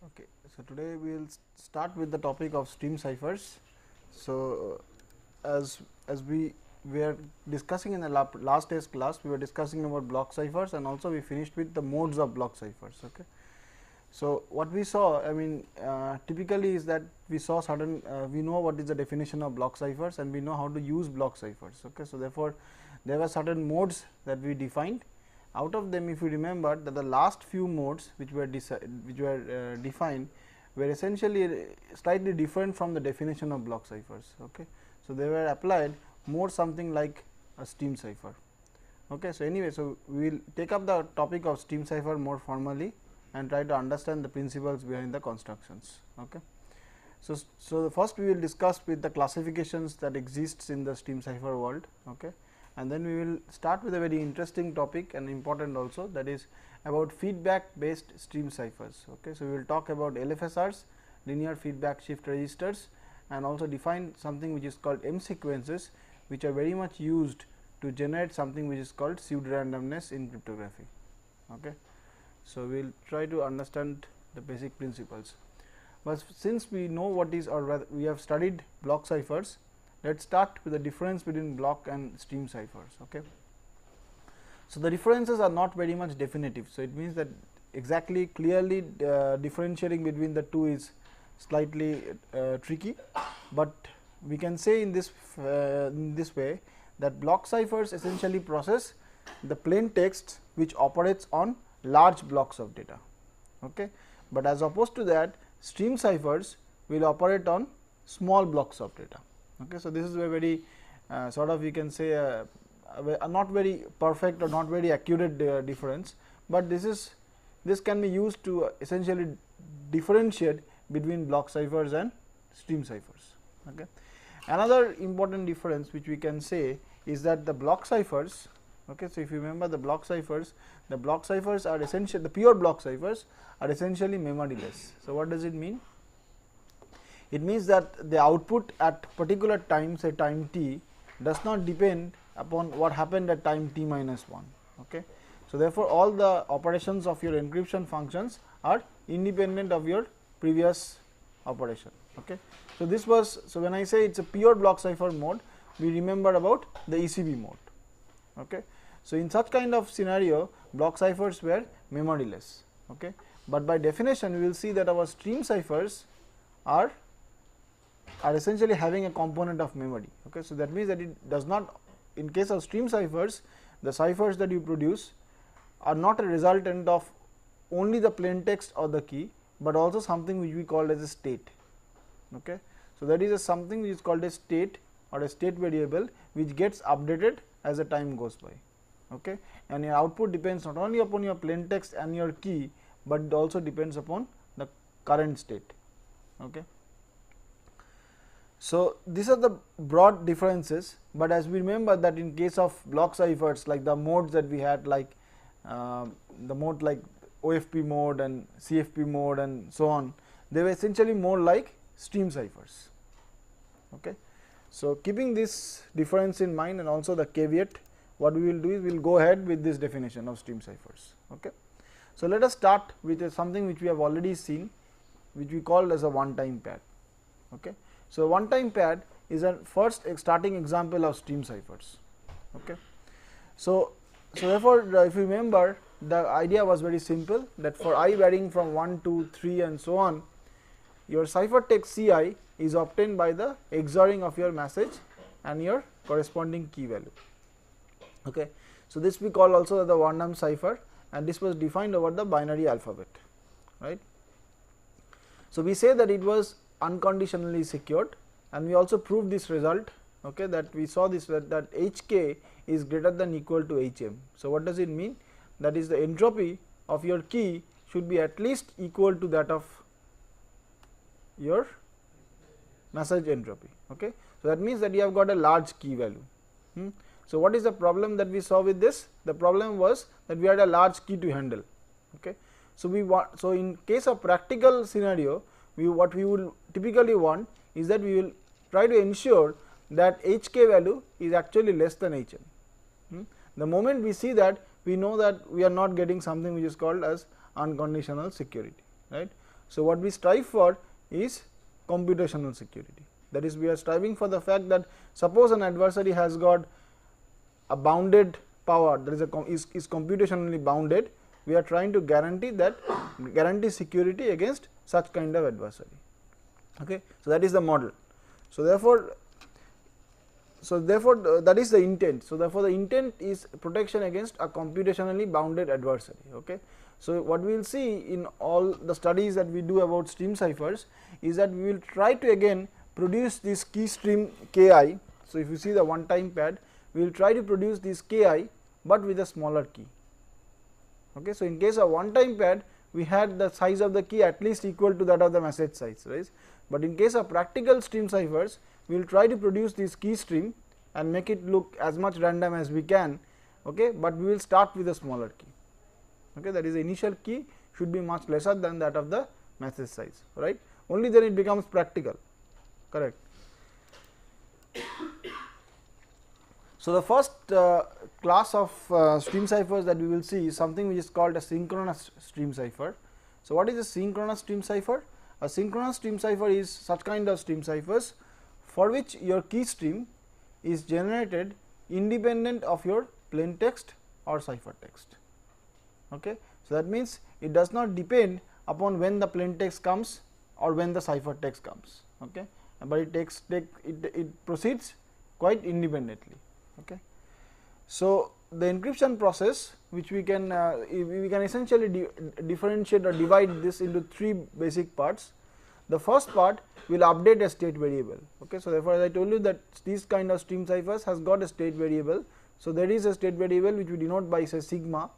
Okay, so today we will start with the topic of stream ciphers. So, as we were discussing in the last day's class, we were discussing about block ciphers, and also we finished with the modes of block ciphers. Okay. So, what we saw, I mean, typically is that we saw certain, we know what is the definition of block ciphers, and we know how to use block ciphers. Okay. So, therefore, there were certain modes that we defined. Out of them, if you remember that the last few modes which were defined were essentially slightly different from the definition of block ciphers. Okay. So, they were applied more something like a stream cipher. Okay. So, anyway, so we will take up the topic of stream cipher more formally and try to understand the principles behind the constructions. Okay. So, first we will discuss with the classifications that exists in the stream cipher world. Okay. And then we will start with a very interesting topic and important also, that is about feedback based stream ciphers. Okay. So, we will talk about LFSRs, linear feedback shift registers, and also define something which is called M sequences, which are very much used to generate something which is called pseudo randomness in cryptography. Okay. So, we will try to understand the basic principles, but since we know what is, or we have studied block ciphers, let us start with the difference between block and stream ciphers. Okay. So, the differences are not very much definitive. So, it means that exactly clearly differentiating between the two is slightly tricky, but we can say in this way that block ciphers essentially process the plain text which operates on large blocks of data. Okay. But as opposed to that, stream ciphers will operate on small blocks of data. Okay. So, this is a very sort of, you can say a not very perfect or not very accurate difference, but this can be used to essentially differentiate between block ciphers and stream ciphers. Okay. Another important difference which we can say is that the block ciphers, okay, so if you remember the block ciphers are essentially, the pure block ciphers are essentially memoryless. So, what does it mean? It means that the output at particular time, say time t, does not depend upon what happened at time t minus 1. Okay. So, therefore, all the operations of your encryption functions are independent of your previous operation. Okay. So, this was, so when I say it is a pure block cipher mode, we remember about the ECB mode. Okay. So, in such kind of scenario, block ciphers were memoryless. Okay. But by definition, we will see that our stream ciphers are essentially having a component of memory. Okay. So, that means that it does not, in case of stream ciphers, the ciphers that you produce are not a resultant of only the plain text or the key, but also something which we call as a state. Okay. So, that is something which is called a state or a state variable which gets updated as the time goes by. Okay. And your output depends not only upon your plain text and your key, but it also depends upon the current state. Okay. So, these are the broad differences, but as we remember that in case of block ciphers, like the modes that we had, like the mode like OFP mode and CFP mode and so on, they were essentially more like stream ciphers. Okay. So, keeping this difference in mind and also the caveat, what we will do is we will go ahead with this definition of stream ciphers. Okay. So, let us start with something which we have already seen, which we call as a one time pad. Okay. So, one time pad is a first starting example of stream ciphers. Okay. So, therefore, if you remember, the idea was very simple, that for I varying from 1 to 3 and so on, your ciphertext Ci is obtained by the XORing of your message and your corresponding key value. Okay. So, this we call also the one-arm cipher, and this was defined over the binary alphabet, right. So, we say that it was unconditionally secured, and we also proved this result, okay, that we saw this, that Hk is greater than equal to Hm. So, what does it mean? That is, the entropy of your key should be at least equal to that of your message entropy. Okay. So, that means that you have got a large key value. So, what is the problem that we saw with this? The problem was that we had a large key to handle. Okay. So, we want, so in case of practical scenario, what we will typically want is that we will try to ensure that Hk value is actually less than Hm. The moment we see that, we know that we are not getting something which is called as unconditional security, right. So, what we strive for is computational security, that is we are striving for the fact that suppose an adversary has got a bounded power, that is computationally bounded, we are trying to guarantee security against such kind of adversary. Okay. So, that is the model. So, therefore, that is the intent. So, therefore, the intent is protection against a computationally bounded adversary. Okay. So, what we will see in all the studies that we do about stream ciphers is that we will try to again produce this key stream ki. So, if you see the one time pad, we will try to produce this ki, but with a smaller key. Okay. So, in case of one time pad, we had the size of the key at least equal to that of the message size, right. But in case of practical stream ciphers, we will try to produce this key stream and make it look as much random as we can, okay, but we will start with a smaller key. Okay, that is the initial key should be much lesser than that of the message size, right. Only then it becomes practical, correct. So, the first class of stream ciphers that we will see is something which is called a synchronous stream cipher. So, what is a synchronous stream cipher? A synchronous stream cipher is such kind of stream ciphers for which your key stream is generated independent of your plain text or ciphertext. Okay. So, that means it does not depend upon when the plain text comes or when the ciphertext comes, okay, but it proceeds quite independently. Okay. So, the encryption process, which we can essentially differentiate or divide this into three basic parts. The first part will update a state variable. Okay. So, therefore, as I told you that these kind of stream ciphers has got a state variable. So, there is a state variable which we denote by say sigma,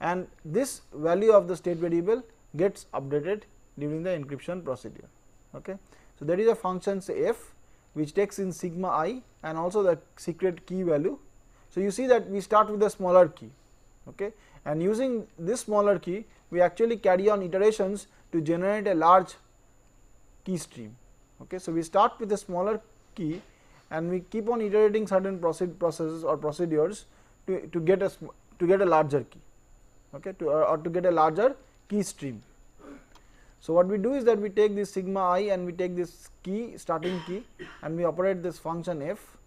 and this value of the state variable gets updated during the encryption procedure. Okay. So, there is a function say f which takes in sigma I and also the secret key value. So, you see that we start with a smaller key, okay, and using this smaller key we actually carry on iterations to generate a large key stream. Okay. So, we start with a smaller key and we keep on iterating certain processes or procedures to get a larger key, okay, or to get a larger key stream. So, what we do is that we take this sigma I and we take this key starting key and we operate this function f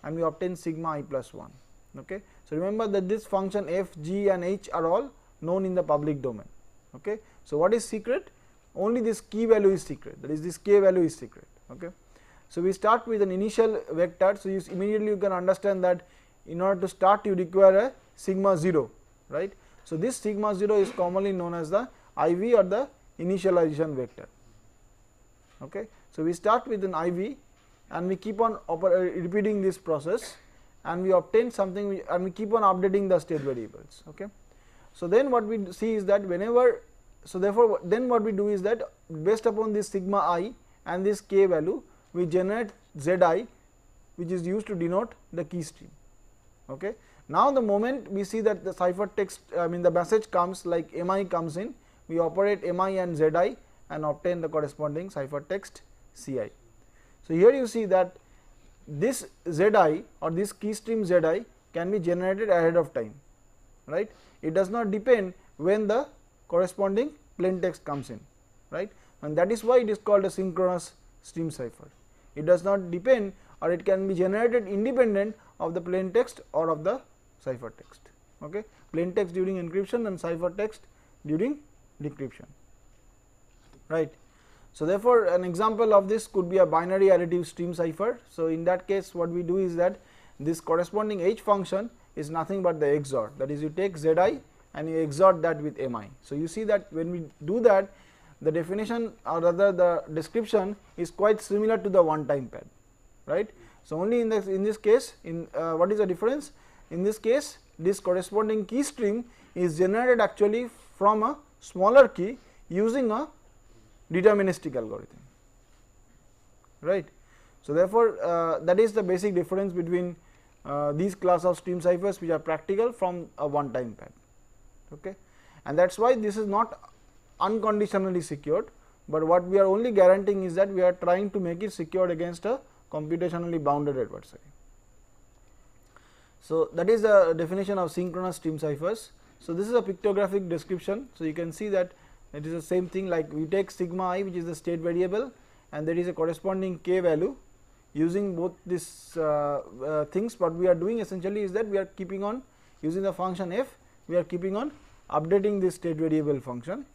and we obtain sigma I plus 1. Okay. So, remember that this function f, g and h are all known in the public domain. Okay. So, what is secret? Only this key value is secret, that is this k value is secret. Okay. So, we start with an initial vector. So, immediately you can understand that in order to start you require a sigma 0, right. So, this sigma 0 is commonly known as the IV or the initialization vector. Okay. So, we start with an IV and we keep on repeating this process and we obtain something and we keep on updating the state variables. Okay. So, then what we see is that whenever, so therefore, then what we do is that based upon this sigma I and this k value we generate Zi, which is used to denote the key stream. Okay. Now, the moment we see that the ciphertext, the message comes like mi comes in, we operate mi and Zi and obtain the corresponding ciphertext Ci. So, here you see that this Zi or this key stream Zi can be generated ahead of time, right. It does not depend when the corresponding plain text comes in, right, and that is why it is called a synchronous stream cipher. It does not depend or it can be generated independent of the plain text or of the ciphertext. Okay. Plain text during encryption and ciphertext during decryption, right. So, therefore, an example of this could be a binary additive stream cipher. So, in that case what we do is that this corresponding h function is nothing but the XOR, that is you take Zi and you XOR that with mi. So, you see that when we do that, the definition or rather the description is quite similar to the one time pad, right. So, only in this case what is the difference? In this case this corresponding key stream is generated actually from a smaller key using a deterministic algorithm, right. So, therefore, that is the basic difference between these class of stream ciphers which are practical from a one time pad. Okay. And that is why this is not unconditionally secured, but what we are only guaranteeing is that we are trying to make it secured against a computationally bounded adversary. So, that is the definition of synchronous stream ciphers. So, this is a pictographic description. So, you can see that It is the same thing, like we take sigma I, which is the state variable, and there is a corresponding k value. Using both these things, what we are doing essentially is that we are keeping on using the function f, we are keeping on updating this state variable function.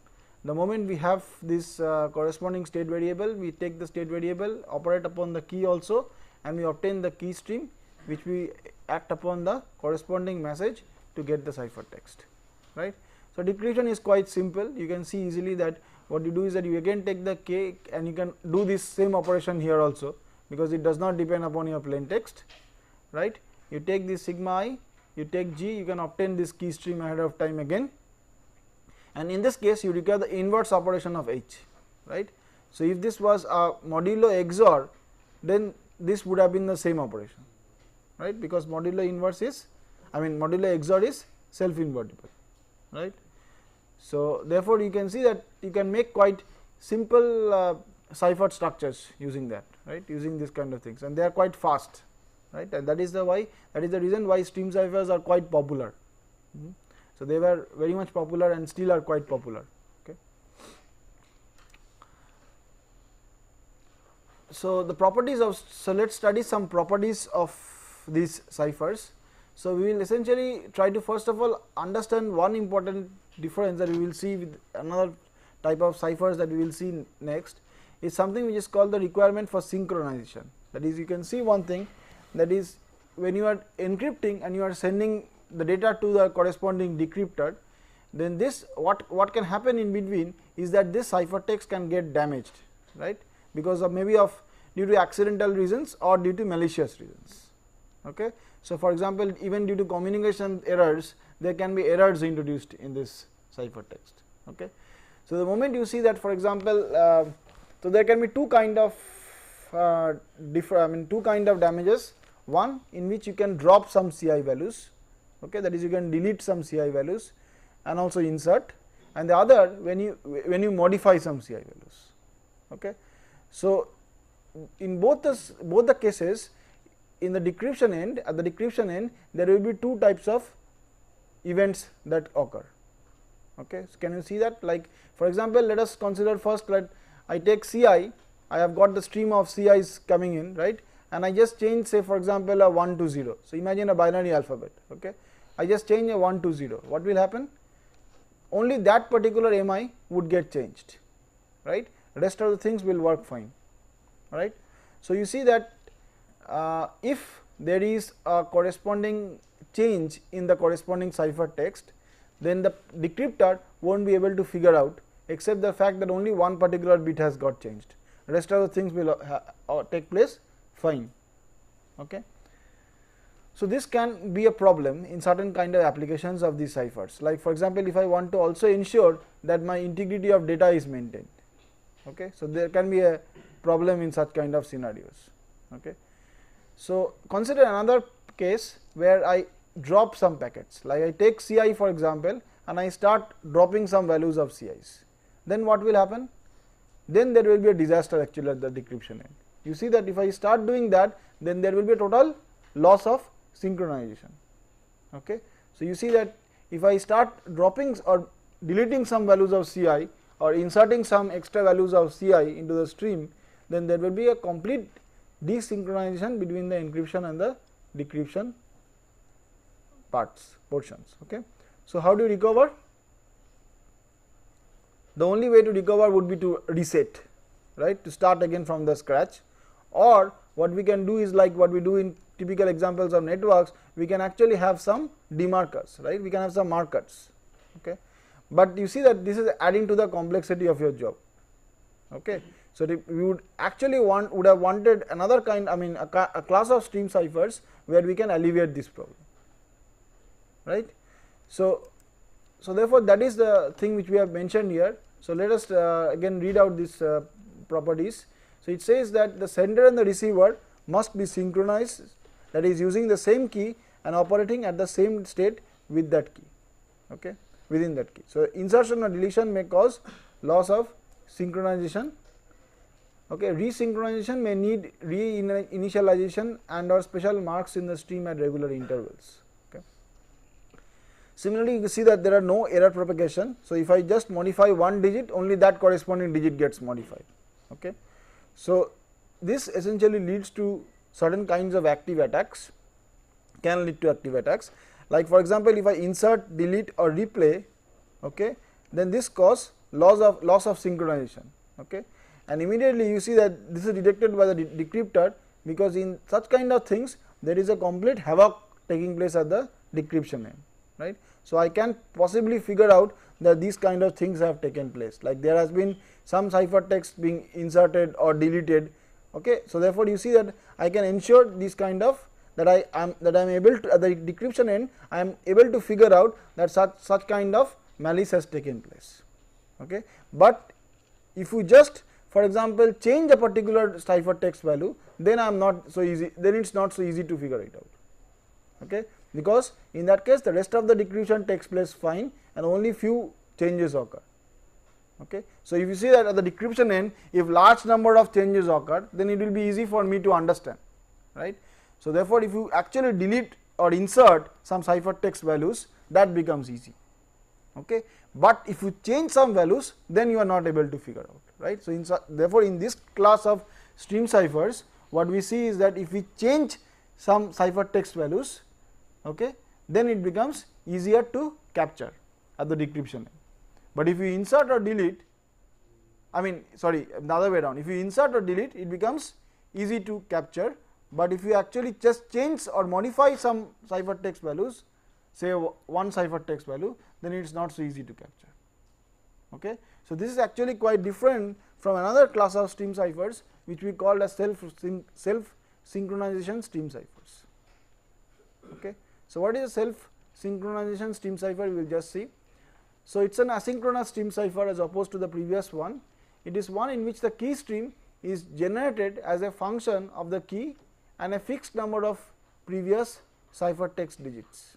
The moment we have this corresponding state variable, we take the state variable, operate upon the key also, and we obtain the key stream, which we act upon the corresponding message to get the ciphertext, right. So, decryption is quite simple. You can see easily that what you do is that you again take the k, and you can do this same operation here also, because it does not depend upon your plain text, right. You take this sigma I, you take g, you can obtain this key stream ahead of time again, and in this case you require the inverse operation of h, right. So, if this was a modulo XOR, then this would have been the same operation, right, because modulo inverse is, modulo XOR is self invertible, right. So, therefore, you can see that you can make quite simple cipher structures using that, right, using this kind of things, and they are quite fast, right, and that is the reason why stream ciphers are quite popular. So, they were very much popular and still are quite popular. Okay. So, the properties of, so let us study some properties of these ciphers. So, we will essentially try to first of all understand one important difference that we will see with another type of ciphers that we will see next, is something which is called the requirement for synchronization. That is, you can see one thing, that is, when you are encrypting and you are sending the data to the corresponding decryptor, then this what can happen in between is that this ciphertext can get damaged, right, because of maybe of due to accidental reasons or due to malicious reasons. Okay. So, for example, even due to communication errors, there can be errors introduced in this ciphertext. Okay. So, the moment you see that, for example, so there can be two kind of damages. One in which you can drop some CI values, okay, that is, you can delete some CI values and also insert, and the other when you modify some CI values. Okay. So, in both the cases, in the decryption end, at the decryption end, there will be two types of events that occur. Okay. So, can you see that? Like, for example, let us consider first that I take CI, I have got the stream of CIs coming in, right, and I just change, say for example, a 1 to 0. So, imagine a binary alphabet. Okay. I just change a 1 to 0. What will happen? Only that particular MI would get changed, right, rest of the things will work fine, right. So, you see that if there is a corresponding change in the corresponding ciphertext, then the decryptor will not be able to figure out, except the fact that only one particular bit has got changed, rest of the things will take place fine. Okay. So, this can be a problem in certain kind of applications of these ciphers, like for example, if I want to also ensure that my integrity of data is maintained. Okay. So, there can be a problem in such kind of scenarios. Okay. So, consider another case where I drop some packets, like I take CI for example, and I start dropping some values of CIs. Then what will happen? Then there will be a disaster actually at the decryption end. You see that if I start doing that, then there will be a total loss of synchronization. Okay. So, you see that if I start dropping or deleting some values of CI or inserting some extra values of CI into the stream, then there will be a complete desynchronization between the encryption and the decryption portions. Okay. So, how do you recover? The only way to recover would be to reset, right, to start again from the scratch, or what we can do is like what we do in typical examples of networks, we can actually have some demarkers, right, we can have some markers. Okay. But you see that this is adding to the complexity of your job. Okay. So, we would actually would have wanted another kind, a class of stream ciphers where we can alleviate this problem, right. So, therefore, that is the thing which we have mentioned here. So, let us again read out these properties. So, it says that the sender and the receiver must be synchronized, that is using the same key and operating at the same state with that key, okay, within that key. So, insertion or deletion may cause loss of synchronization. Okay. Resynchronization may need reinitialization and or special marks in the stream at regular intervals. Okay. Similarly, you see that there are no error propagation. So, if I just modify one digit, only that corresponding digit gets modified. Okay. So, this essentially leads to certain kinds of active attacks, can lead to active attacks, like for example, if I insert, delete or replay, okay, then this cause loss of synchronization. Okay. And immediately you see that this is detected by the decryptor, because in such kind of things there is a complete havoc taking place at the decryption end, right. So, I can possibly figure out that these kind of things have taken place, like there has been some ciphertext being inserted or deleted. Okay. So, therefore, you see that I can ensure this kind of that I am able to, at the decryption end, I am able to figure out that such kind of malice has taken place. Okay. But if you just, for example, change a particular ciphertext value, then I am not so easy, then it is not so easy to figure it out. Okay. Because in that case the rest of the decryption takes place fine and only few changes occur. Okay. So, if you see that at the decryption end, if large number of changes occur, then it will be easy for me to understand, right. So, therefore, if you actually delete or insert some ciphertext values, that becomes easy. Okay. But if you change some values, then you are not able to figure out, right. So, therefore, in this class of stream ciphers, what we see is that if we change some ciphertext values, okay, then it becomes easier to capture at the decryption end. But if you insert or delete, I mean sorry, the other way around, if you insert or delete, it becomes easy to capture, but if you actually just change or modify some ciphertext values, say one ciphertext value, then it is not so easy to capture. Okay. So, this is actually quite different from another class of stream ciphers, which we call as self synchronization stream ciphers. Okay. So, what is a self synchronization stream cipher? We will just see. So, it is an asynchronous stream cipher as opposed to the previous one. It is one in which the key stream is generated as a function of the key and a fixed number of previous ciphertext digits.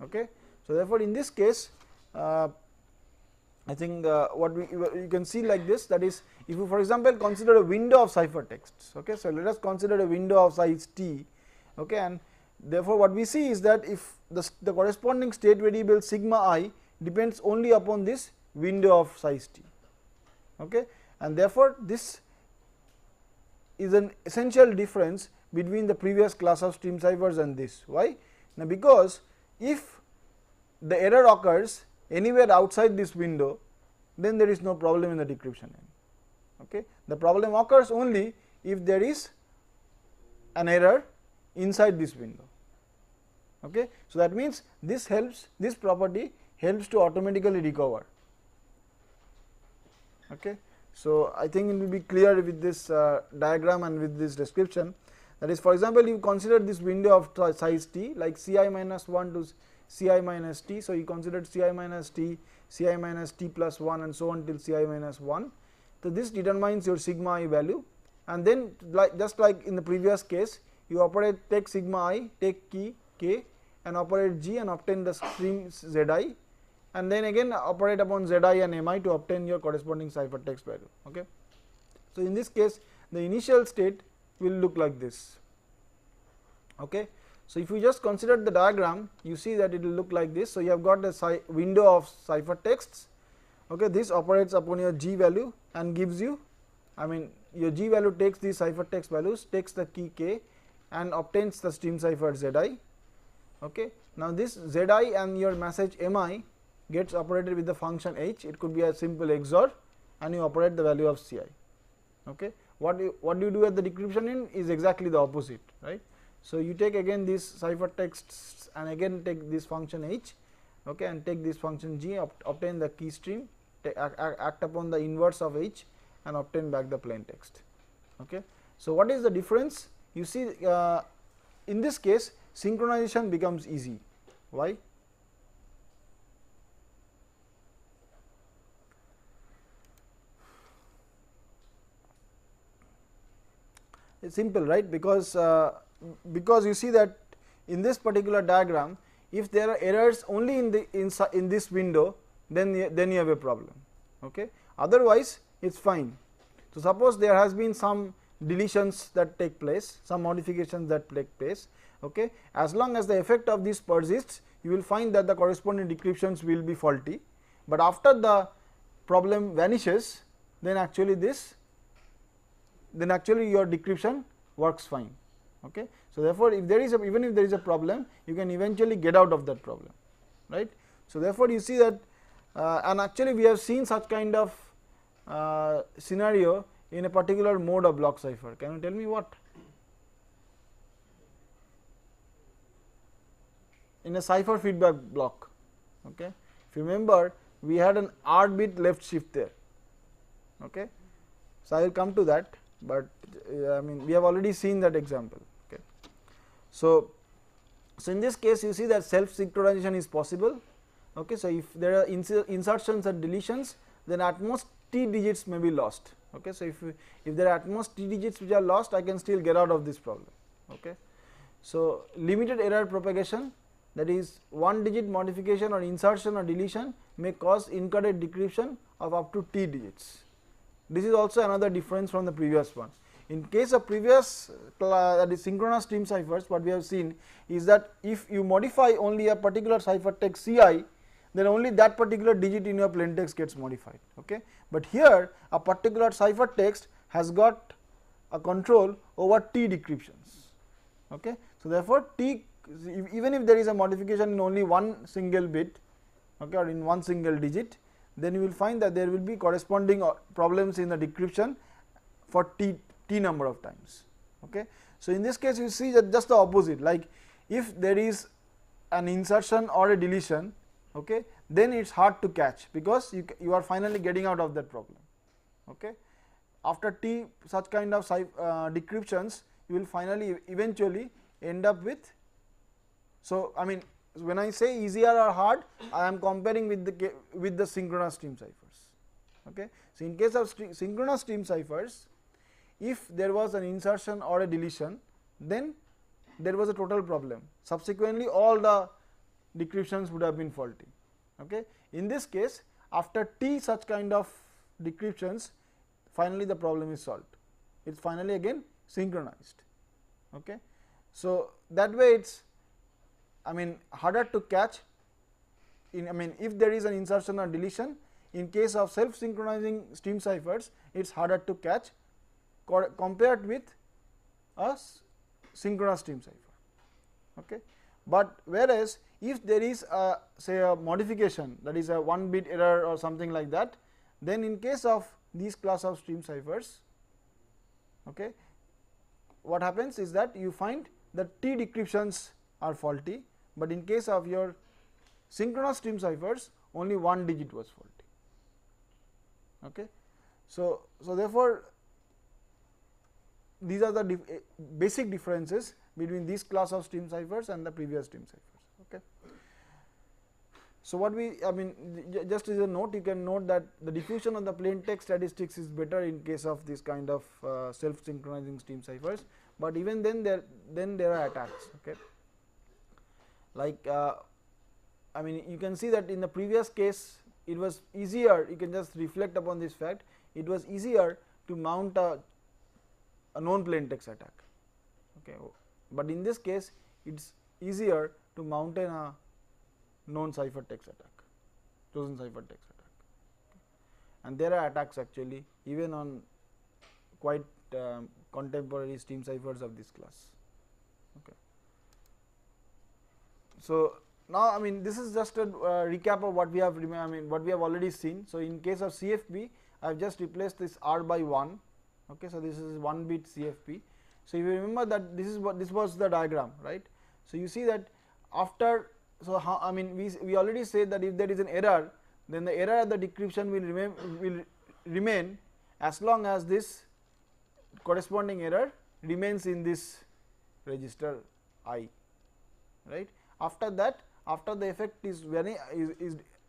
Okay. So, therefore, in this case I think what you can see like this, that is, if you for example consider a window of ciphertexts. Okay. So, let us consider a window of size t. Okay. And therefore, what we see is that if the corresponding state variable sigma I depends only upon this window of size t. Okay. And therefore, this is an essential difference between the previous class of stream ciphers and this. Why? Now, because if the error occurs anywhere outside this window, then there is no problem in the decryption end. Okay. The problem occurs only if there is an error inside this window. Okay. So, that means this helps, this property helps to automatically recover. Okay. So, I think it will be clear with this diagram and with this description, that is, for example, you consider this window of size t like Ci minus 1 to Ci minus t. So, you considered Ci minus t, Ci minus t plus 1 and so on till Ci minus 1. So, this determines your sigma I value, and then just like in the previous case, you operate take sigma I, take key k and operate g and obtain the stream zi, and then again operate upon zi and mi to obtain your corresponding ciphertext value. Okay. So, in this case the initial state will look like this. Okay. So, if you just consider the diagram, you see that it will look like this. So, you have got a window of ciphertexts. Okay. This operates upon your g value and gives you, I mean your g value takes these ciphertext values, takes the key k and obtains the stream cipher zi. Okay. Now, this zi and your message mi gets operated with the function h. It could be a simple XOR and you operate the value of Ci. Okay. What you do at the decryption end is exactly the opposite, right. So, you take again these ciphertexts and again take this function h, okay, and take this function g, obtain the key stream, act upon the inverse of h and obtain back the plain text. Okay. So, what is the difference? You see in this case synchronization becomes easy. Why? It's simple, right, because you see that in this particular diagram, if there are errors only in this window, then you have a problem. Okay. Otherwise, it is fine. So, suppose there has been some deletions that take place, some modifications that take place, Okay. As long as the effect of this persists, you will find that the corresponding decryptions will be faulty, but after the problem vanishes, then actually your decryption works fine. Okay. So, therefore, if there is even if there is a problem, you can eventually get out of that problem, right. So, therefore, you see that and actually we have seen such kind of scenario in a particular mode of block cipher. Can you tell me what? In a cipher feedback block. Okay. If you remember, we had an R bit left shift there. Okay. So, I will come to that, but I mean we have already seen that example. Okay. So, in this case you see that self synchronization is possible. Okay. So, if there are insertions and deletions, then at most t digits may be lost. Okay. So, if there are at most t digits which are lost, I can still get out of this problem. Okay. So, limited error propagation, that is one digit modification or insertion or deletion may cause incorrect decryption of up to t digits. This is also another difference from the previous one. In case of previous that is synchronous stream ciphers, what we have seen is that if you modify only a particular ciphertext Ci, then only that particular digit in your plaintext gets modified. Okay. But here a particular ciphertext has got a control over t decryptions. Okay. So, therefore, t even if there is a modification in only one single bit, okay, or in one single digit, then you will find that there will be corresponding problems in the decryption for t number of times. Okay. So, in this case you see that just the opposite, like if there is an insertion or a deletion, okay, then it is hard to catch, because you are finally getting out of that problem. Okay. After t such kind of decryptions, you will finally eventually end up with. So, I mean when I say easier or hard, I am comparing with the synchronous stream ciphers. Okay. So, in case of synchronous stream ciphers, if there was an insertion or a deletion, then there was a total problem. Subsequently, all the decryptions would have been faulty. Okay. In this case, after t such kind of decryptions, finally the problem is solved. It is finally again synchronized. Okay. So, that way it is, I mean, harder to catch in, I mean, if there is an insertion or deletion. In case of self synchronizing stream ciphers, it is harder to catch compared with a synchronous stream cipher. Okay. But whereas if there is a say a modification, that is a 1 bit error or something like that, then in case of these class of stream ciphers, okay, what happens is that you find that t decryptions are faulty, but in case of your synchronous stream ciphers, only one digit was faulty. Okay. So, therefore, these are the basic differences between this class of stream ciphers and the previous stream ciphers. Okay. So, what we, I mean, just as a note, you can note that the diffusion of the plain text statistics is better in case of this kind of self synchronizing stream ciphers, but even then there are attacks. Okay. Like I mean, you can see that in the previous case it was easier, you can just reflect upon this fact, it was easier to mount a known plain text attack. Okay. But in this case it is easier to mount a known ciphertext attack, chosen ciphertext attack. Okay. And there are attacks actually even on quite contemporary stream ciphers of this class. Okay. So, now I mean this is just a recap of what we have what we have already seen. So, in case of CFP, I have just replaced this R by 1. Okay. So, this is 1 bit CFP. So, if you remember that this was the diagram, right. So, you see that after, so how, I mean we already said that if there is an error, then the error at the decryption will remain as long as this corresponding error remains in this register I, right. After that, after the effect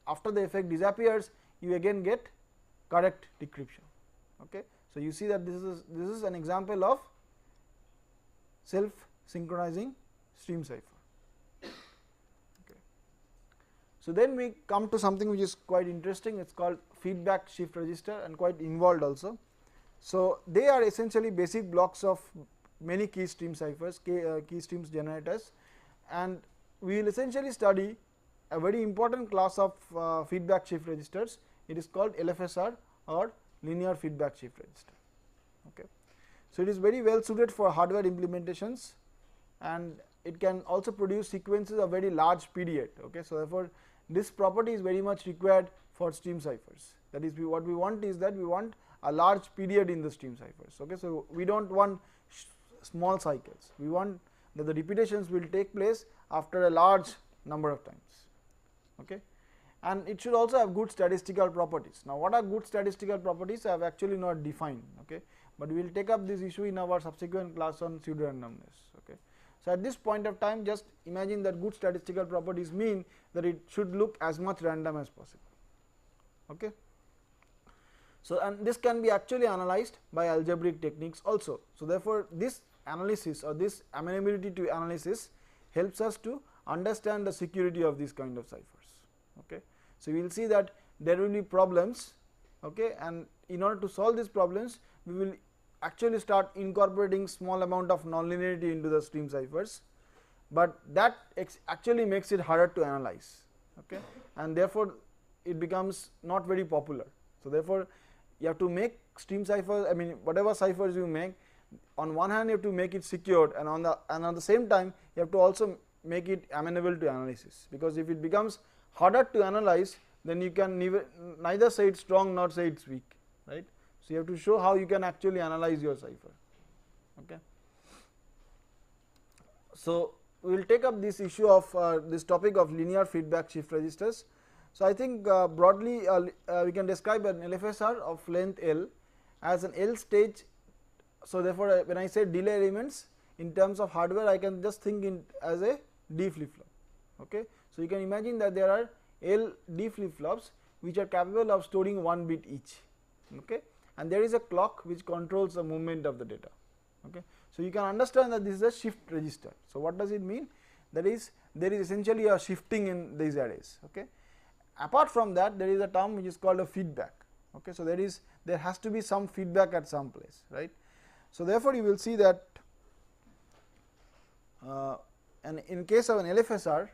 after the effect disappears, you again get correct decryption. Okay. So, you see that this is an example of self synchronizing stream cipher. Okay. So, then we come to something which is quite interesting, it is called feedback shift register and quite involved also. So, they are essentially basic blocks of many key stream ciphers, key streams generators, and we will essentially study a very important class of feedback shift registers. It is called LFSR or linear feedback shift register. Okay. So, it is very well suited for hardware implementations, and it can also produce sequences of very large period. Okay. So, therefore, this property is very much required for stream ciphers. That is, what we want is that we want a large period in the stream ciphers. Okay. So, we do not want small cycles, we want that the repetitions will take place after a large number of times. Okay. And it should also have good statistical properties. Now, what are good statistical properties? I have actually not defined, okay, but we will take up this issue in our subsequent class on pseudo randomness. Okay. So, at this point of time, just imagine that good statistical properties mean that it should look as much random as possible. Okay. So, and this can be actually analyzed by algebraic techniques also. So, therefore, this analysis or this amenability to analysis helps us to understand the security of these kind of ciphers. Okay. So, we will see that there will be problems, okay, and in order to solve these problems, we will actually start incorporating small amount of nonlinearity into the stream ciphers, but that actually makes it harder to analyze, okay, and therefore, it becomes not very popular. So, therefore, you have to make stream ciphers, I mean whatever ciphers you make, on one hand you have to make it secured, and on the same time you have to also make it amenable to analysis, because if it becomes harder to analyze, then you can neither say it is strong nor say it is weak, right. So, you have to show how you can actually analyze your cipher. Okay. So, we will take up this issue of this topic of linear feedback shift registers. So, I think broadly we can describe an LFSR of length L as an L stage. So, therefore, when I say delay elements in terms of hardware, I can just think in as a D flip flop. Okay. So, you can imagine that there are L D flip flops which are capable of storing 1 bit each, okay, and there is a clock which controls the movement of the data. Okay. So, you can understand that this is a shift register. So, what does it mean? That is, there is essentially a shifting in these arrays. Okay. Apart from that, there is a term which is called a feedback. Okay. So, there has to be some feedback at some place, right. So, therefore, you will see that and in case of an LFSR,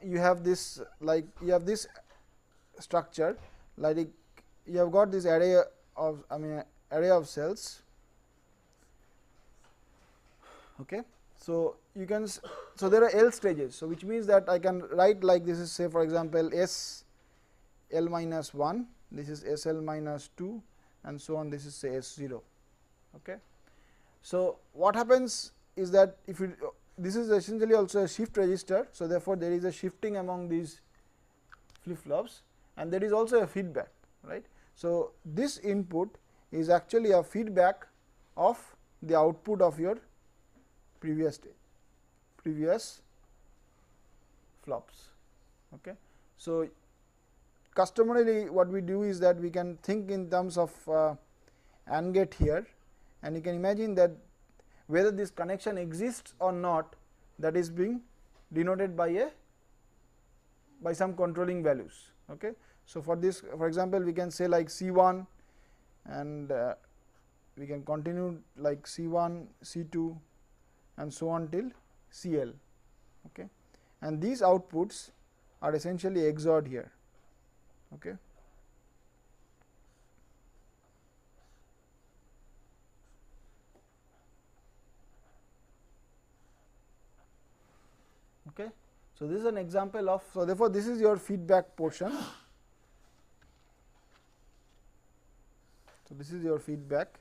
you have this, like you have this structure, like you have got this array of, I mean array of cells. Okay. So, you can, so there are L stages. So, which means that I can write like this is, say for example, S L minus 1, this is S L minus 2, and so on, this is say S 0. Okay. So, what happens is that if you, this is essentially also a shift register. So, therefore, there is a shifting among these flip flops, and there is also a feedback, right. So, this input is actually a feedback of the output of your previous flops. Okay. So, customarily what we do is that we can think in terms of AND gate here, and you can imagine that whether this connection exists or not, that is being denoted by some controlling values. Okay. So, for this, for example, we can say like C1, and we can continue like C1, C2, and so on till CL. Okay. And these outputs are essentially XORed here. Okay. Okay. So, this is an example of, so therefore, this is your feedback portion. So, this is your feedback,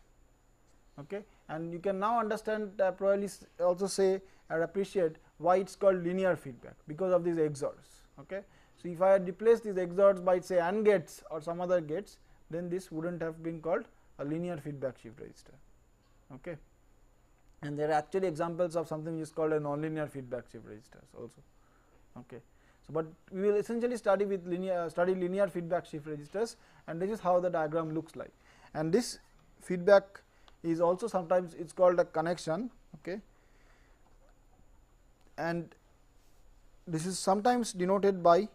okay, and you can now understand probably also say or appreciate why it is called linear feedback, because of these XORs. Okay. So, if I had replaced these XORs by say AND gates or some other gates, then this would not have been called a linear feedback shift register. Okay. And there are actually examples of something which is called a nonlinear feedback shift registers also. Okay. So, but we will essentially study with linear feedback shift registers, and this is how the diagram looks like. And this feedback is also sometimes it is called a connection, okay, and this is sometimes denoted by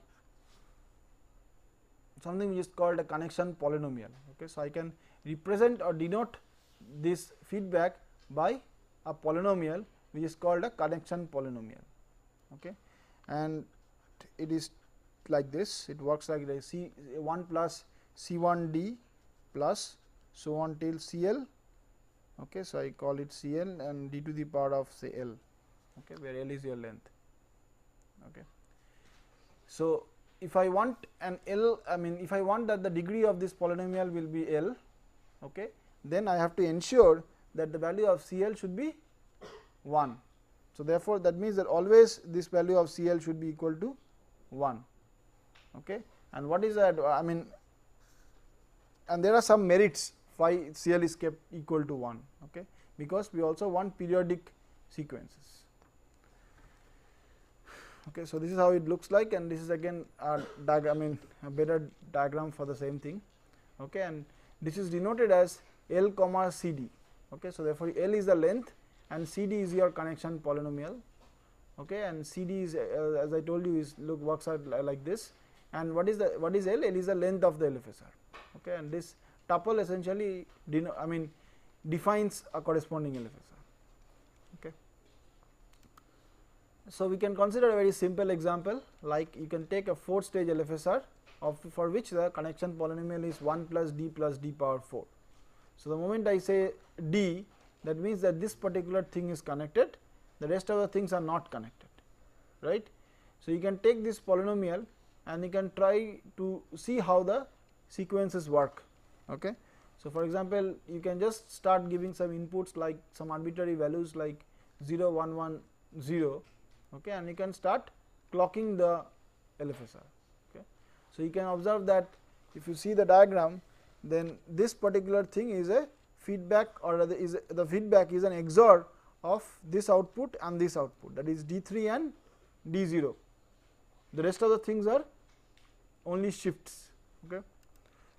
something which is called a connection polynomial. Okay. So, I can represent or denote this feedback by a polynomial which is called a connection polynomial. Okay. And it is like this, it works like this, C 1 plus C 1 d plus so on till C L. Okay. So, I call it C L and d to the power of say L, okay, where L is your length. Okay. So, if I want an L, I mean if I want that the degree of this polynomial will be L, okay, then I have to ensure that the value of C L should be 1. So, therefore, that means that always this value of C L should be equal to 1. Okay. And what is that? I mean, and there are some merits why C L is kept equal to 1, okay, because we also want periodic sequences. Okay. So, this is how it looks like, and this is again a diagram, I mean a better diagram for the same thing. Okay. And this is denoted as L comma C D. Okay. So, therefore, L is the length and C D is your connection polynomial. Okay. And C D is as I told you is works out like this. And what is L? L is the length of the LFSR. Okay. And this tuple essentially defines a corresponding LFSR. Okay. So, we can consider a very simple example, like you can take a 4 stage LFSR for which the connection polynomial is 1 plus d power 4. So, the moment I say d, that means that this particular thing is connected, the rest of the things are not connected, right. So, you can take this polynomial and you can try to see how the sequences work. Okay. So, for example, you can just start giving some inputs like some arbitrary values like 0 1 1 0, okay, and you can start clocking the LFSR. Okay. So, you can observe that if you see the diagram, then this particular thing is a feedback, or rather is the feedback is an XOR of this output and this output, that is D3 and D0. The rest of the things are only shifts. Okay.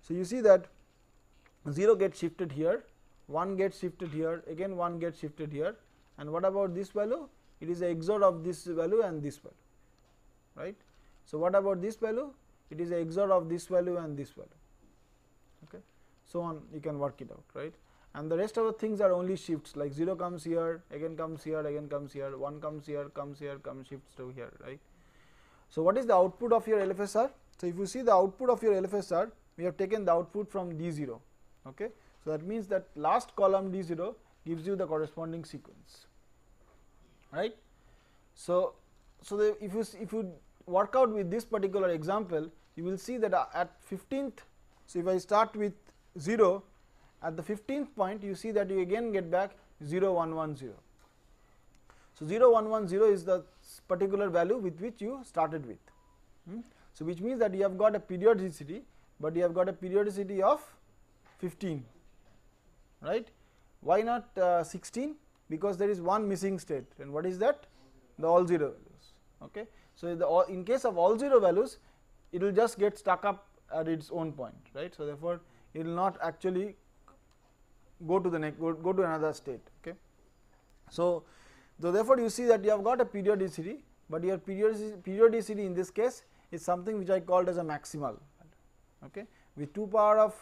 So, you see that 0 gets shifted here, 1 gets shifted here, again 1 gets shifted here, and what about this value? It is a XOR of this value and this value, right. So, what about this value? It is a XOR of this value and this value. Okay. So on, you can work it out, right. And the rest of the things are only shifts, like 0 comes here, again comes here, again comes here, 1 comes here, comes shifts to here, right. So, what is the output of your LFSR? So, if you see the output of your LFSR, we have taken the output from D0. Okay. So, that means that last column D0 gives you the corresponding sequence, right. So, if you work out with this particular example, you will see that at 15th, so if I start with 0, at the 15th point you see that you again get back 0 1 1 0. So, 0 1 1 0 is the particular value with which you started with. So, which means that you have got a periodicity, but you have got a periodicity of 15, right. Why not 16? Because there is one missing state, and what is that? The all 0 values. Okay. So, in case of all 0 values, it will just get stuck up at its own point, right. So, therefore, it will not actually go to the next, go to another state. Okay. So, therefore, you see that you have got a periodicity, but your periodicity in this case is something which I called as a maximal. Okay. With 2 power of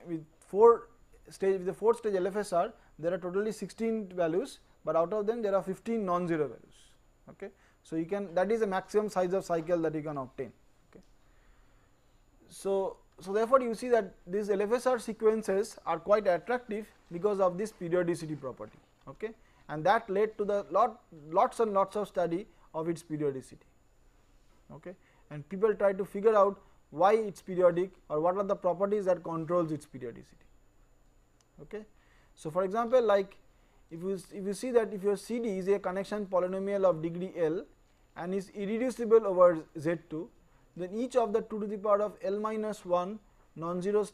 with 4 stage, with the 4 stage LFSR, there are totally 16 values, but out of them there are 15 non-zero values. Okay. So, you can, that is the maximum size of cycle that you can obtain. Okay. So, therefore, you see that these LFSR sequences are quite attractive because of this periodicity property. Okay. And that led to the lots and lots of study of its periodicity. Okay. And people try to figure out why it is periodic, or what are the properties that controls its periodicity. Okay. So, for example, like if you see that if your CD is a connection polynomial of degree L and is irreducible over Z2, then each of the 2 to the power of L minus 1 non-zero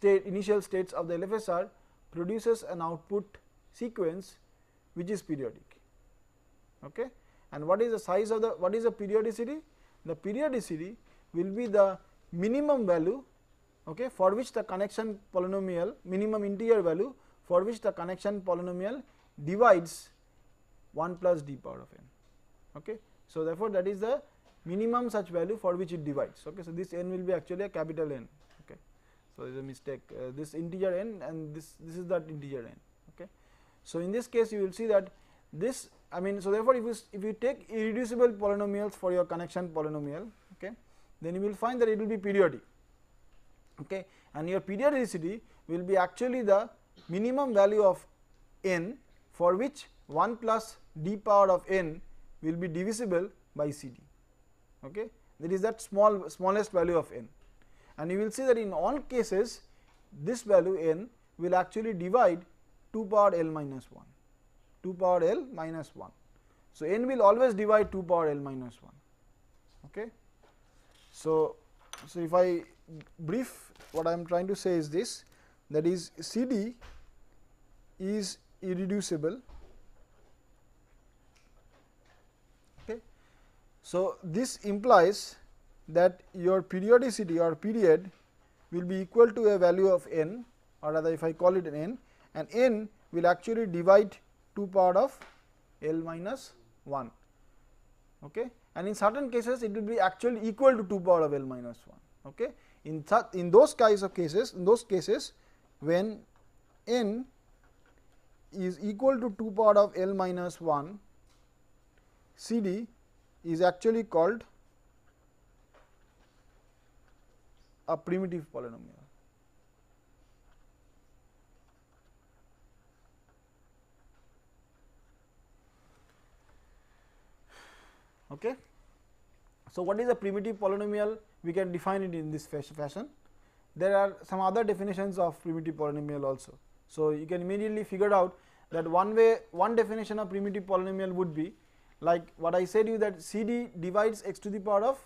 initial states of the LFSR produces an output sequence which is periodic. Okay. And what is the size of the, what is the periodicity? The periodicity will be the minimum value, okay, for which the connection polynomial, minimum integer value for which the connection polynomial divides 1 plus d power of n. Okay. So, therefore, that is the minimum such value for which it divides. Okay. So, this n will be actually a capital N. Okay. So, there is a mistake, this integer n and this is that integer n. Okay. So, in this case you will see that this, I mean, so therefore, if you take irreducible polynomials for your connection polynomial, okay, then you will find that it will be periodic, okay, and your periodicity will be actually the minimum value of n for which 1 plus d power of n will be divisible by C d, okay. That is that smallest value of n, and you will see that in all cases this value n will actually divide 2 power L minus 1, 2 power L minus 1. So, n will always divide 2 power L minus 1, okay. So, if I brief, what I am trying to say is this, that is C d is irreducible, okay. So, this implies that your periodicity or period will be equal to a value of n, or rather if I call it an n, and n will actually divide 2 power of L minus 1, okay, and in certain cases it will be actually equal to 2 power of L minus 1, okay. In those kinds of cases, in those cases when n is equal to 2 power of L minus 1, C d is actually called a primitive polynomial. Okay. So, what is a primitive polynomial? We can define it in this fashion. There are some other definitions of primitive polynomial also. So, you can immediately figure out that one definition of primitive polynomial would be like what I said you, that C d divides x to the power of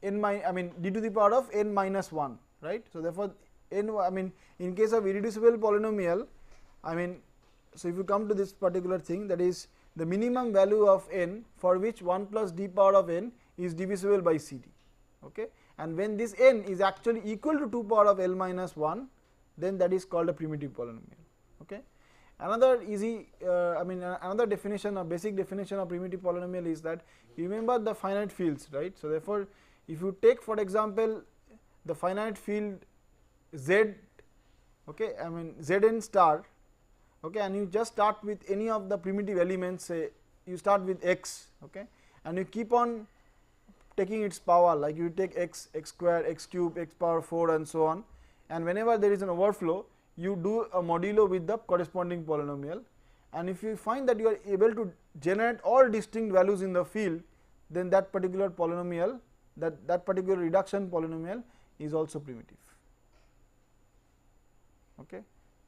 n d to the power of n minus 1, right. So, therefore, n in case of irreducible polynomial, so if you come to this particular thing, that is the minimum value of n for which 1 plus d power of n is divisible by C d, okay. And when this n is actually equal to 2 power of L minus 1, then that is called a primitive polynomial, okay. Another easy another definition, or basic definition of primitive polynomial is that you remember the finite fields, right. So, therefore, if you take for example the finite field z, okay, Zn star, okay, and you just start with any of the primitive elements, say you start with x, okay, and you keep on taking its power, like you take x, x square, x cube, x power 4 and so on, and whenever there is an overflow you do a modulo with the corresponding polynomial, and if you find that you are able to generate all distinct values in the field, then that particular polynomial, that particular reduction polynomial is also primitive, okay.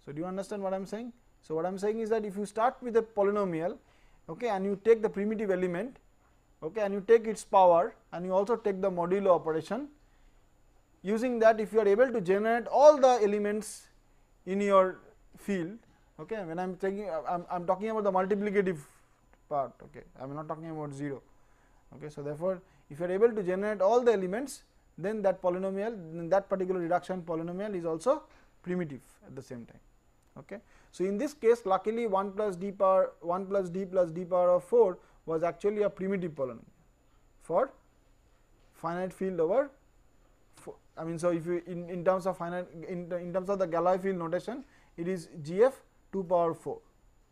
So, do you understand what I am saying? So, what I am saying is that if you start with a polynomial, okay, and you take the primitive element, okay, and you take its power and you also take the modulo operation, using that if you are able to generate all the elements in your field, okay, when I am taking I am talking about the multiplicative part, okay, I am not talking about 0, okay. So, therefore, if you are able to generate all the elements, then that polynomial, then that particular reduction polynomial is also primitive at the same time, okay. So, in this case luckily 1 plus d power 1 plus d power of 4 was actually a primitive polynomial for finite field over 4. So, if you in terms of finite in terms of the Galois field notation, it is gf 2 power 4,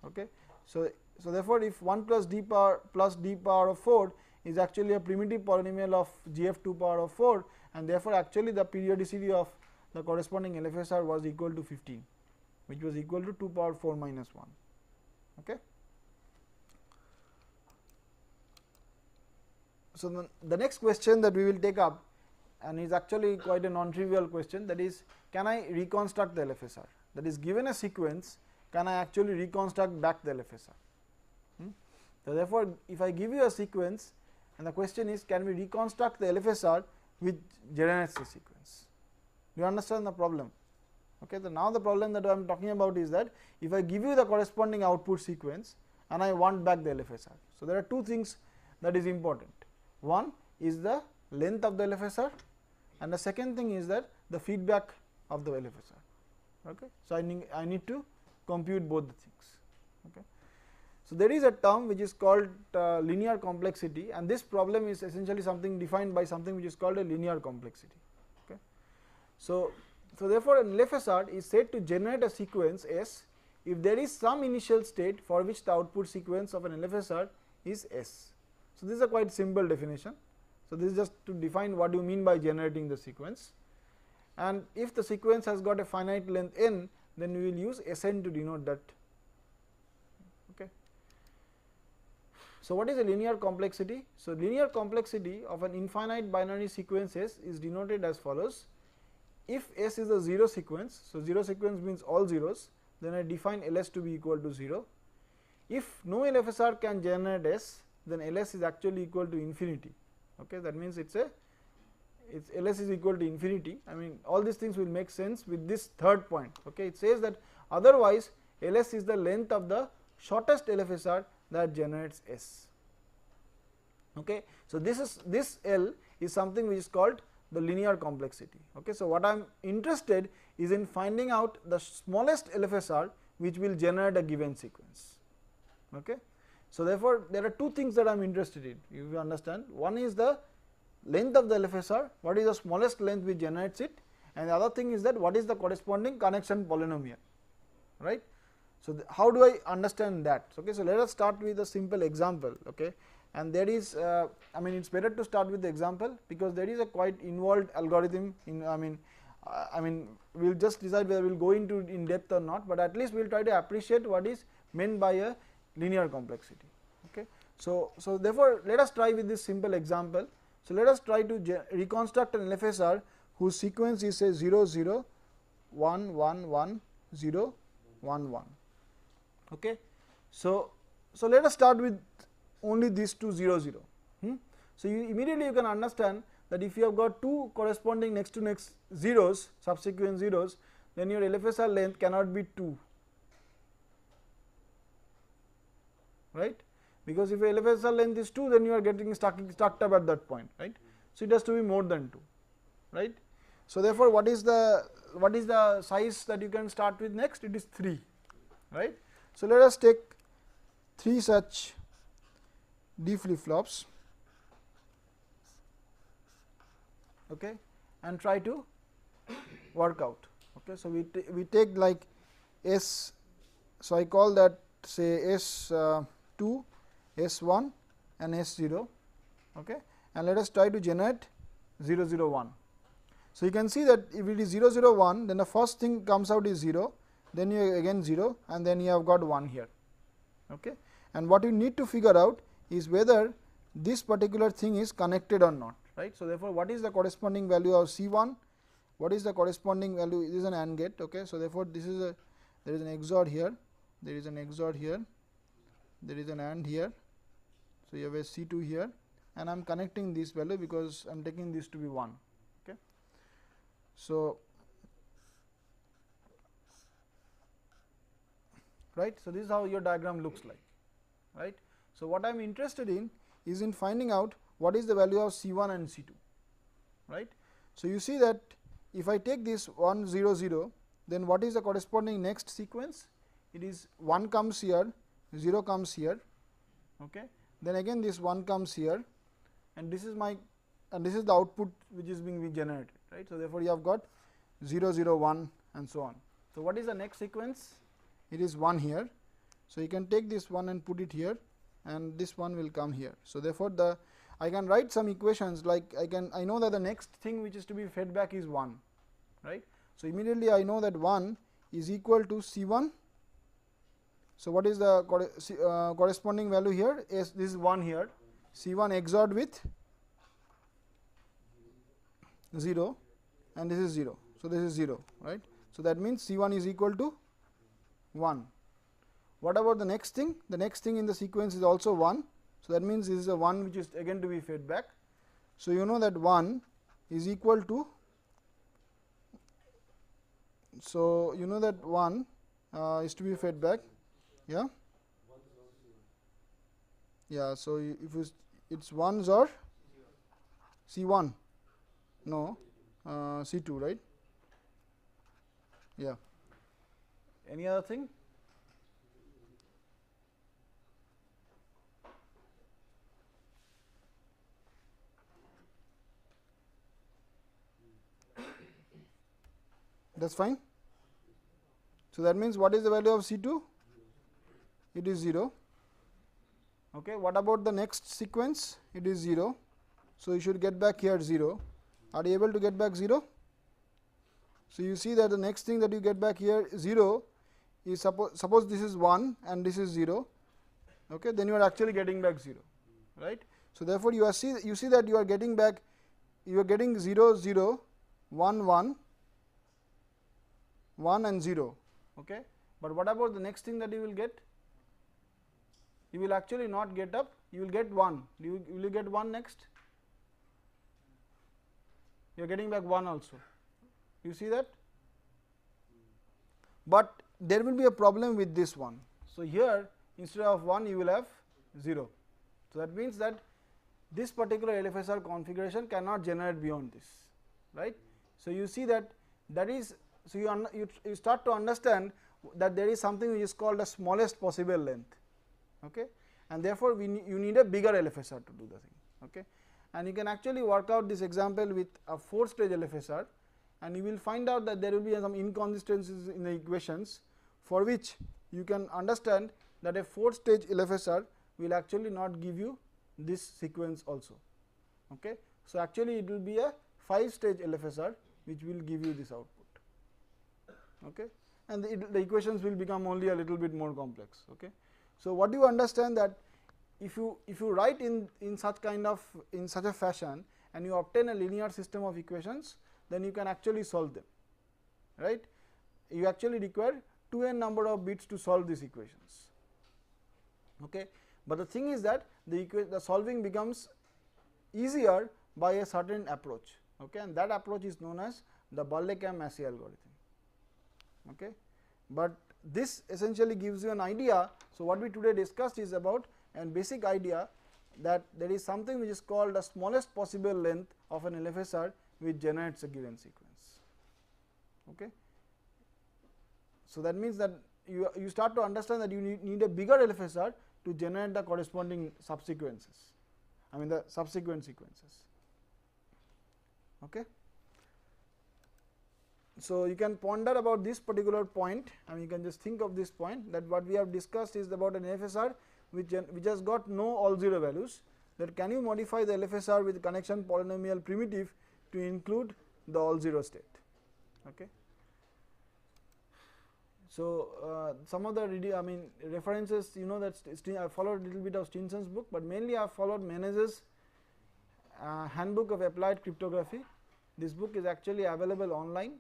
okay. So, therefore, if 1 plus d power of 4 is actually a primitive polynomial of gf 2 power of 4, and therefore, actually the periodicity of the corresponding LFSR was equal to 15, which was equal to 2 power 4 minus 1, okay. So, the next question that we will take up, and is actually quite a non-trivial question, that is, can I reconstruct the LFSR, that is, given a sequence, can I actually reconstruct back the LFSR. So, therefore, if I give you a sequence and the question is, can we reconstruct the LFSR which generates the sequence? Do you understand the problem? Okay. So, now the problem that I am talking about is that if I give you the corresponding output sequence and I want back the LFSR. So, there are two things that is important. One is the length of the LFSR, and the second thing is that the feedback of the LFSR. Okay. So, I need to compute both the things. Okay. So, there is a term which is called linear complexity, and this problem is essentially something defined by something which is called a linear complexity. Okay. So, therefore, an LFSR is said to generate a sequence S if there is some initial state for which the output sequence of an LFSR is S. So, this is a quite simple definition. So, this is just to define what you mean by generating the sequence, and if the sequence has got a finite length n, then we will use Sn to denote that. Okay. So, what is a linear complexity? So, linear complexity of an infinite binary sequence S is denoted as follows. If S is a 0 sequence, so 0 sequence means all zeros, then I define Ls to be equal to 0. If no LFSR can generate S, then Ls is actually equal to infinity. Okay, that means it's Ls is equal to infinity. I mean, all these things will make sense with this third point. Okay, it says that otherwise Ls is the length of the shortest LFSR that generates S. Okay, so this L is something which is called the linear complexity. Okay, so what I am interested is in finding out the smallest LFSR which will generate a given sequence. Okay. So, therefore, there are two things that I am interested in, if you understand. One is the length of the LFSR, what is the smallest length which generates it, and the other thing is that what is the corresponding connection polynomial, right. So, how do I understand that? Okay, so let us start with a simple example. Okay, and there is I mean, it is better to start with the example, because there is a quite involved algorithm in, I mean we will just decide whether we will go into in depth or not, but at least we will try to appreciate what is meant by a linear complexity. Okay. So, therefore, let us try with this simple example. So, let us try to reconstruct an LFSR whose sequence is say 0 0 1 1 1 0 1 1. Okay. So, let us start with only these two 0 0. So, immediately you can understand that if you have got two corresponding next to next zeros, subsequent zeros, then your LFSR length cannot be 2, right, because if your LFSR length is 2, then you are getting stuck up at that point, right. So, it has to be more than 2, right. So, therefore, what is the size that you can start with next? It is 3, right. So, let us take 3 such D flip flops, okay, and try to work out. Okay. So, we take like S, so I call that say S2, S1 and S0, okay, and let us try to generate 0 0 1. So, you can see that if it is 0 0 1, then the first thing comes out is 0, then you again 0, and then you have got 1 here. Okay. And what you need to figure out is whether this particular thing is connected or not, right. So, therefore, what is the corresponding value of C1, what is the corresponding value, this is an AND gate. Okay. So, therefore, this is a, there is an XOR here, there is an XOR here, there is an AND here. So, you have a C2 here, and I am connecting this value because I am taking this to be 1. Okay. So, right. So, this is how your diagram looks like, right. So, what I am interested in is in finding out what is the value of C1 and C2, right. So, you see that if I take this 1 0 0, then what is the corresponding next sequence? It is 1 comes here, 0 comes here, okay. Then again this 1 comes here, and this is my, and this is the output which is being generated, right. So, therefore, you have got 0 0 1 and so on. So, what is the next sequence? It is 1 here. So, you can take this one and put it here, and this one will come here. So, therefore, I can write some equations like I know that the next thing which is to be fed back is 1, right. So, immediately I know that 1 is equal to C1. So, what is the corresponding value here? Yes, this is 1 here, C1 XORed with 0, and this is 0. So, this is 0, right. So, that means C1 is equal to 1. What about the next thing? The next thing in the sequence is also 1. So, that means this is a 1 which is again to be fed back. So, you know that 1 is equal to, so you know that 1 is to be fed back, yeah. Yeah, so if it's 1s or C1, no, C2, right? Yeah. Any other thing? That is fine. So, that means what is the value of C2? It is 0. Okay. What about the next sequence? It is 0. So, you should get back here 0. Are you able to get back 0? So, you see that the next thing that you get back here 0 is suppose this is 1 and this is 0, okay, then you are actually getting back 0, right. So, therefore, you see that you are getting back, you are getting 0 0 1 1 1 and 0, okay. But what about the next thing that you will get? You will actually not get up, you will get 1. Will you get 1 next? You are getting back 1 also. You see that? But there will be a problem with this one. So, here instead of 1 you will have 0. So, that means that this particular LFSR configuration cannot generate beyond this, right. So, you see that is, so you start to understand that there is something which is called the smallest possible length, okay, and therefore, you need a bigger LFSR to do the thing, okay. And you can actually work out this example with a 4-stage LFSR, and you will find out that there will be some inconsistencies in the equations, for which you can understand that a 4-stage LFSR will actually not give you this sequence also, okay. So, actually it will be a 5-stage LFSR which will give you this output, okay, and the equations will become only a little bit more complex, okay. So, what you understand that if you write in such kind of, in such a fashion and you obtain a linear system of equations, then you can actually solve them, right. You actually require 2n number of bits to solve these equations, okay. But the thing is that the solving becomes easier by a certain approach, okay, and that approach is known as the Burle-Massey algorithm, okay. But this essentially gives you an idea. So, what we today discussed is about a basic idea that there is something which is called the smallest possible length of an LFSR which generates a given sequence, okay. So, that means that you start to understand that you need a bigger LFSR to generate the corresponding subsequences, I mean the subsequent sequences, okay. So, you can ponder about this particular point, and you can just think of this point, that what we have discussed is about an LFSR which has got no all 0 values, that can you modify the LFSR with connection polynomial primitive to include the all 0 state, okay. So, some of the references, you know, that I followed a little bit of Stinson's book, but mainly I have followed Menez's handbook of applied cryptography. This book is actually available online,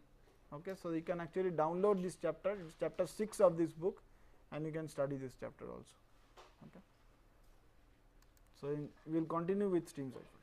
okay. So, you can actually download this chapter, it is chapter 6 of this book, and you can study this chapter also, okay. So, we will continue with stream cipher.